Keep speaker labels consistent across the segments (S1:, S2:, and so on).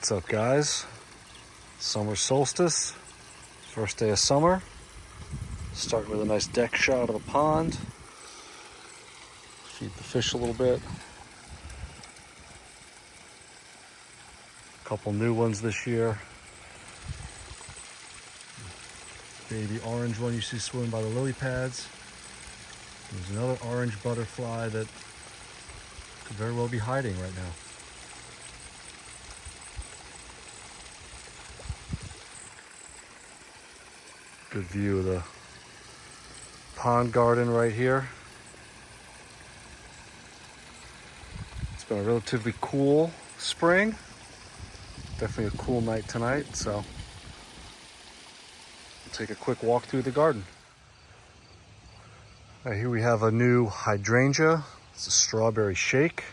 S1: What's up, guys? Summer solstice, first day of summer. Starting with a nice deck shot of the pond. Feed the fish a little bit. A couple new ones this year. Baby orange one you see swimming by the lily pads. There's another orange butterfly that could very well be hiding right now. Good view of the pond garden right here. It's been a relatively cool spring. Definitely a cool night tonight, so we'll take a quick walk through the garden. Right, here we have a new hydrangea. It's a strawberry shake.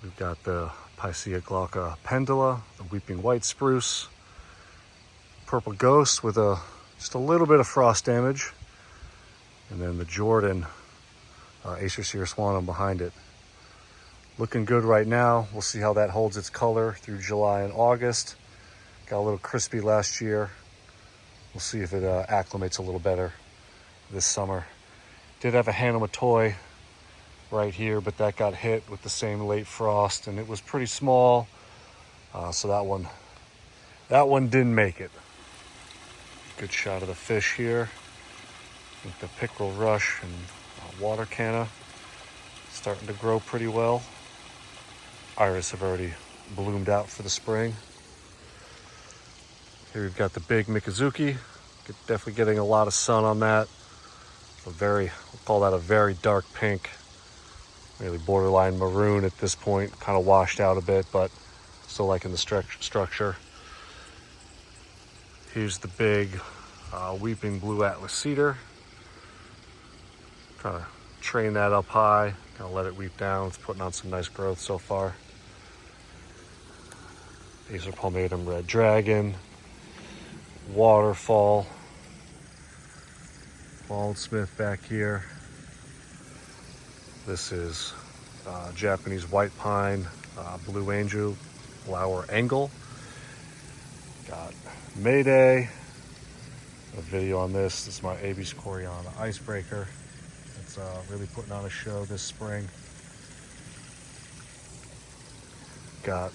S1: We've got the Picea glauca pendula, the weeping white spruce, purple ghost with just a little bit of frost damage, and then the Jordan Acer swanum behind it. Looking good right now. We'll see how that holds its color through July and August. Got a little crispy last year. We'll see if it acclimates a little better this summer. Did have a Hanoma toy right here, but that got hit with the same late frost, and it was pretty small, so that one didn't make it. Good shot of the fish here with the pickerel rush and water canna starting to grow pretty well. Iris have already bloomed out for the spring. Here we've got the big Mikazuki. Definitely getting a lot of sun on that. We'll call that a very dark pink, really borderline maroon at this point, kind of washed out a bit, but still liking the structure. Here's the big weeping blue Atlas cedar. Trying to train that up high, kind of let it weep down. It's putting on some nice growth so far. Acer palmatum red dragon, waterfall, Bald Smith back here. This is Japanese white pine, blue angel, flower angle. Got Mayday, a video on this. This is my Abies Coreana icebreaker. It's really putting on a show this spring. Got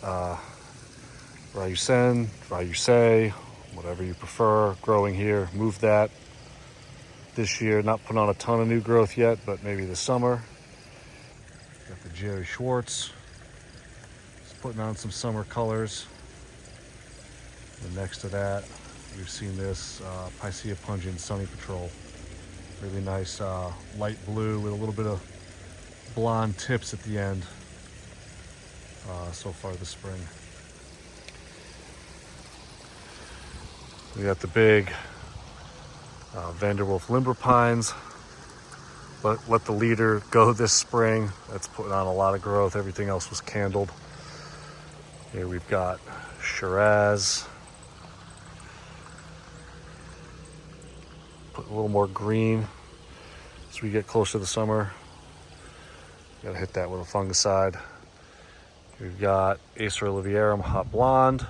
S1: Ryusei, whatever you prefer, growing here. Moved that this year. Not putting on a ton of new growth yet, but maybe this summer. Got the Jerry Schwartz. Just putting on some summer colors. And next to that, we've seen this Picea pungent Sunny Patrol. Really nice light blue with a little bit of blonde tips at the end so far this spring. We got the big Vanderwolf limber pines. Let the leader go this spring. That's putting on a lot of growth. Everything else was candled. Here we've got Shiraz. Put a little more green as we get closer to the summer. Gotta hit that with a fungicide. We've got Acer oliviarum hot blonde.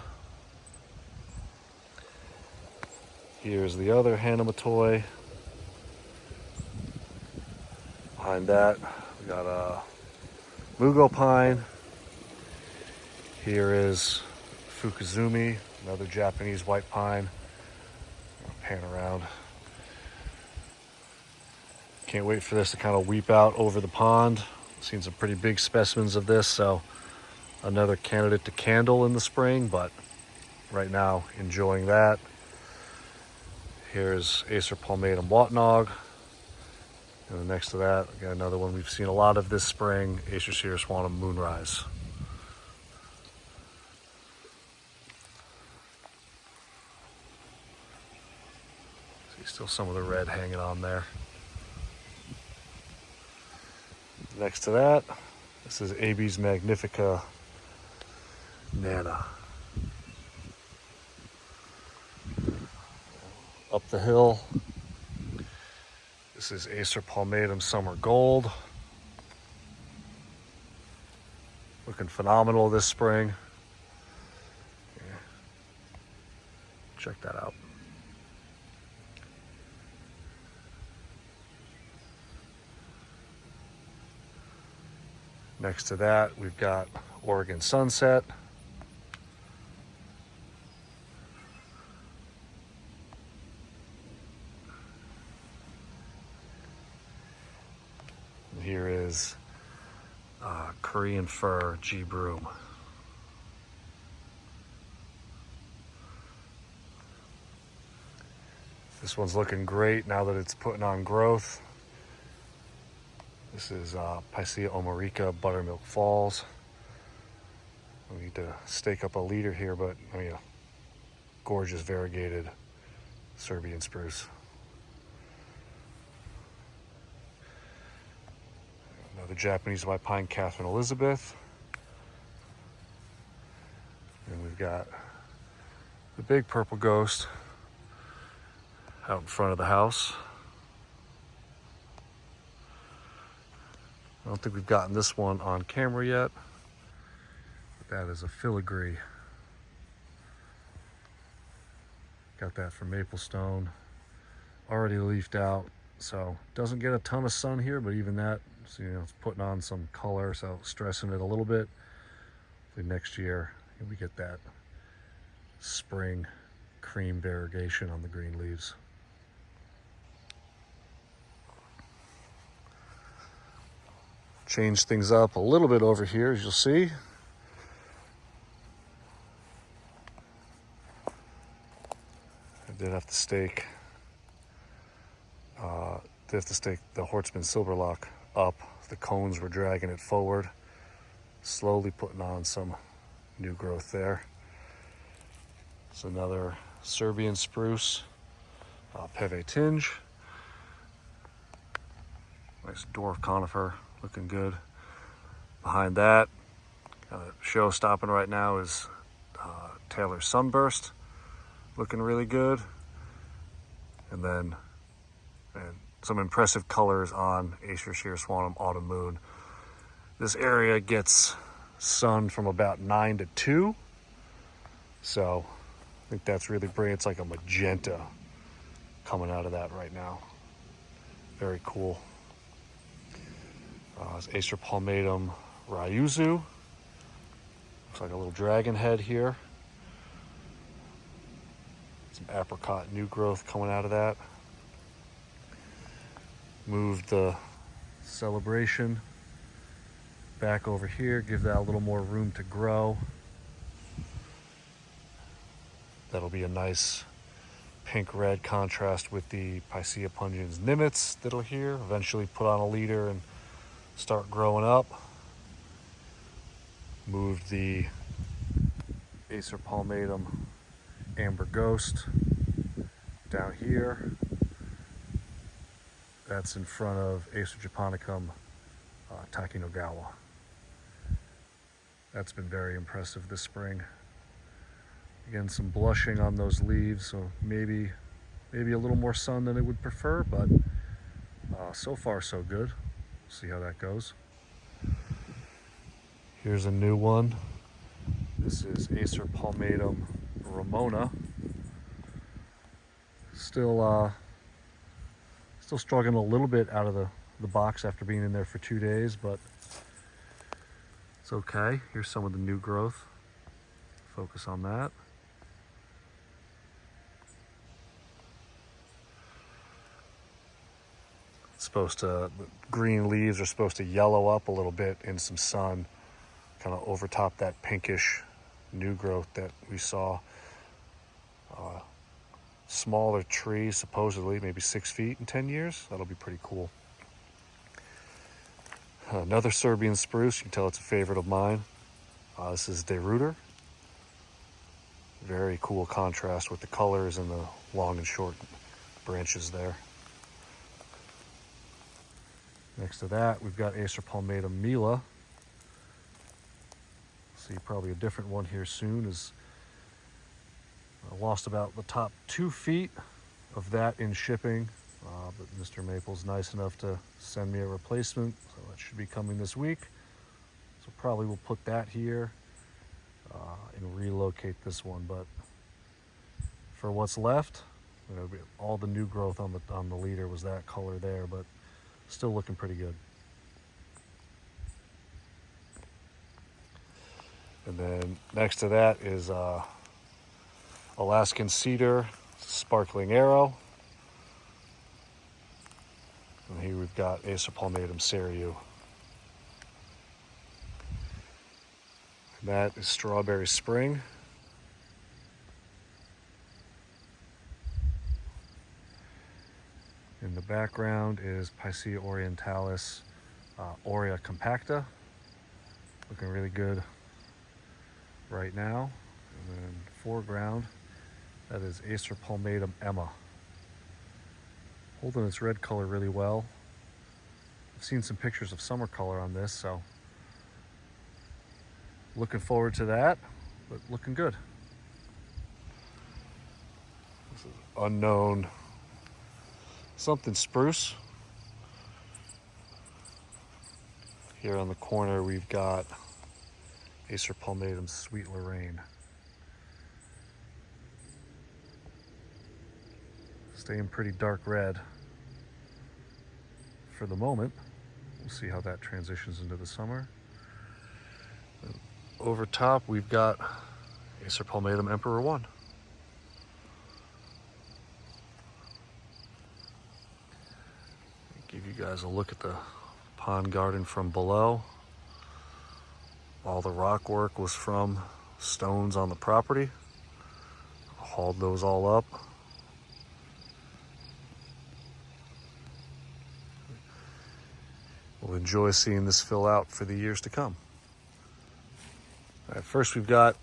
S1: Here's the other Hanoma toy. Behind that, we got a Mugo pine. Here is Fukuzumi, another Japanese white pine. I'll pan around. Can't wait for this to kind of weep out over the pond. Seen some pretty big specimens of this, so another candidate to candle in the spring, but right now enjoying that. Here's Acer palmatum Watnog. And then next to that, we got another one we've seen a lot of this spring, Acer swanum Moonrise. See still some of the red hanging on there. Next to that, this is Abies magnifica Nana. Up the hill, this is Acer palmatum summer gold. Looking phenomenal this spring. Check that out. Next to that, we've got Oregon Sunset. And here is Korean Fir G Broom. This one's looking great now that it's putting on growth. This is Picea omarica Buttermilk Falls. We need to stake up a leader here, but I mean, a gorgeous variegated Serbian spruce. Another Japanese white pine, Catherine Elizabeth. And we've got the big purple ghost out in front of the house. I don't think we've gotten this one on camera yet. That is a filigree. Got that from Maplestone. Already leafed out, so doesn't get a ton of sun here, but even that, so, you know, it's putting on some color, so stressing it a little bit. Hopefully next year we get that spring cream variegation on the green leaves. Change things up a little bit over here, as you'll see. I did have to stake the Hortsman Silverlock up. The cones were dragging it forward, slowly putting on some new growth there. It's another Serbian spruce, Peve tinge. Nice dwarf conifer, looking good. Behind that, show stopping right now is Taylor Sunburst, looking really good. And then some impressive colors on Acershire Swanum Autumn Moon. This area gets sun from about 9 to 2. So I think that's really brilliant. It's like a magenta coming out of that right now. Very cool. It's Acer Palmatum Ryuzu. Looks like a little dragon head here. Some apricot new growth coming out of that. Moved the Celebration back over here, give that a little more room to grow. That'll be a nice pink-red contrast with the Picea pungens Nimitz that'll here eventually put on a leader and start growing up. Moved the Acer Palmatum Amber Ghost down here. That's in front of Acer Japonicum Takinagawa. That's been very impressive this spring. Again, some blushing on those leaves, so maybe a little more sun than I would prefer, but so far so good. See how that goes. Here's a new one. This is Acer Palmatum Ramona. Still struggling a little bit out of the box after being in there for 2 days, but it's okay. Here's some of the new growth. Focus on that. The green leaves are supposed to yellow up a little bit in some sun, kind of overtop that pinkish new growth that we saw. Smaller tree, supposedly, maybe 6 feet in 10 years. That'll be pretty cool. Another Serbian spruce, you can tell it's a favorite of mine. This is De Ruyter. Very cool contrast with the colors and the long and short branches there. Next to that, we've got Acer Palmatum Mila. See probably a different one here soon. I lost about the top 2 feet of that in shipping, but Mr. Maple's nice enough to send me a replacement, so that should be coming this week. So probably we'll put that here and relocate this one, but for what's left. You know, all the new growth on the leader was that color there, but still looking pretty good. And then next to that is Alaskan Cedar Sparkling Arrow. And here we've got Acer palmatum cereus. That is Strawberry Spring. In the background is Picea orientalis Aurea compacta. Looking really good right now. And then foreground, that is Acer palmatum Emma. Holding its red color really well. I've seen some pictures of summer color on this, so looking forward to that, but looking good. This is unknown something spruce. Here on the corner we've got Acer palmatum Sweet Lorraine. Staying pretty dark red for the moment. We'll see how that transitions into the summer. And over top we've got Acer palmatum Emperor 1. Give you guys a look at the pond garden from below. All the rock work was from stones on the property. Hauled those all up. We'll enjoy seeing this fill out for the years to come. All right, first we've got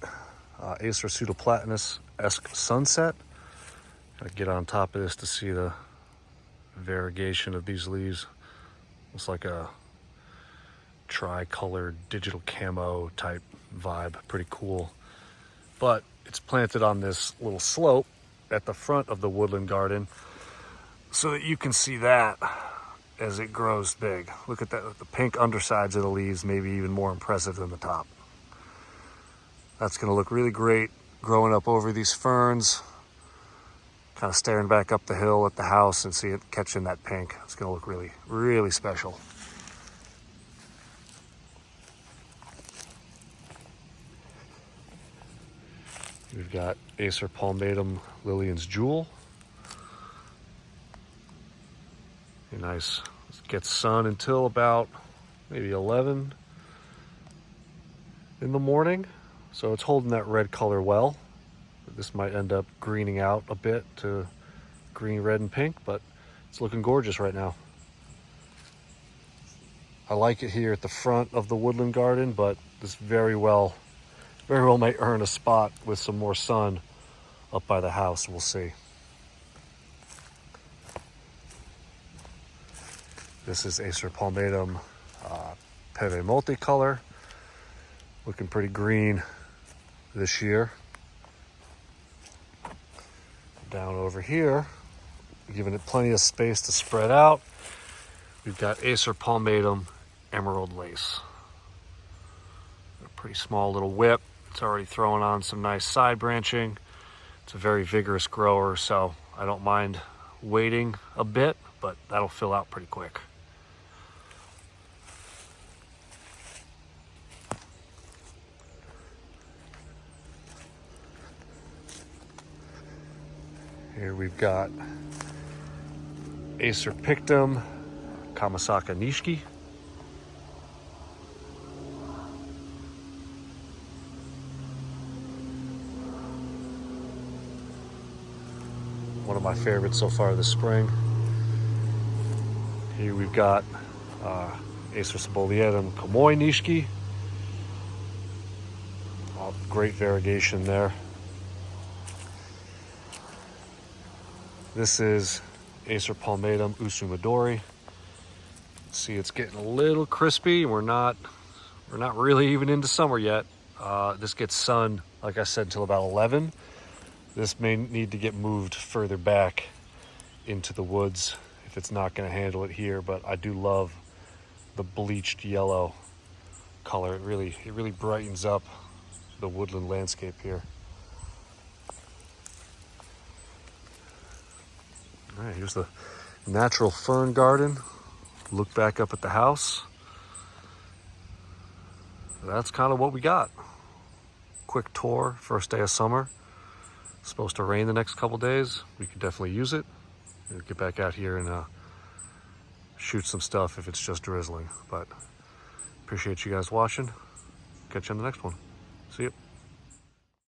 S1: Acer pseudoplatanus-esque Sunset. Gotta get on top of this to see the variegation of these leaves. Looks like a tri-colored digital camo type vibe. Pretty cool. But it's planted on this little slope at the front of the woodland garden so that you can see that as it grows big. Look at that, the pink undersides of the leaves, maybe even more impressive than the top. That's gonna look really great growing up over these ferns, kind of staring back up the hill at the house and see it catching that pink. It's gonna look really, really special. We've got Acer palmatum Lillian's Jewel. Be nice. It gets sun until about maybe 11 in the morning. So it's holding that red color well. This might end up greening out a bit to green, red, and pink, but it's looking gorgeous right now. I like it here at the front of the woodland garden, but this very well might earn a spot with some more sun up by the house. We'll see. This is Acer palmatum Peve multicolor. Looking pretty green this year. Down over here, giving it plenty of space to spread out, we've got Acer palmatum Emerald Lace. A pretty small little whip. It's already throwing on some nice side branching. It's a very vigorous grower, so I don't mind waiting a bit, but that'll fill out pretty quick. Here we've got Acer pictum Kamasaka Nishiki. One of my favorites so far this spring. Here we've got Acer Ciboliatum Komoi Nishiki. Great variegation there. This is Acer palmatum Usumadori. See, it's getting a little crispy. We're not really even into summer yet. This gets sun, like I said, till about 11. This may need to get moved further back into the woods if it's not going to handle it here, but I do love the bleached yellow color. It really brightens up the woodland landscape here. All right, here's the natural fern garden. Look back up at the house. That's kind of what we got. Quick tour, first day of summer. It's supposed to rain the next couple days. We could definitely use it. We'll get back out here and shoot some stuff if it's just drizzling. But appreciate you guys watching. Catch you on the next one. See you.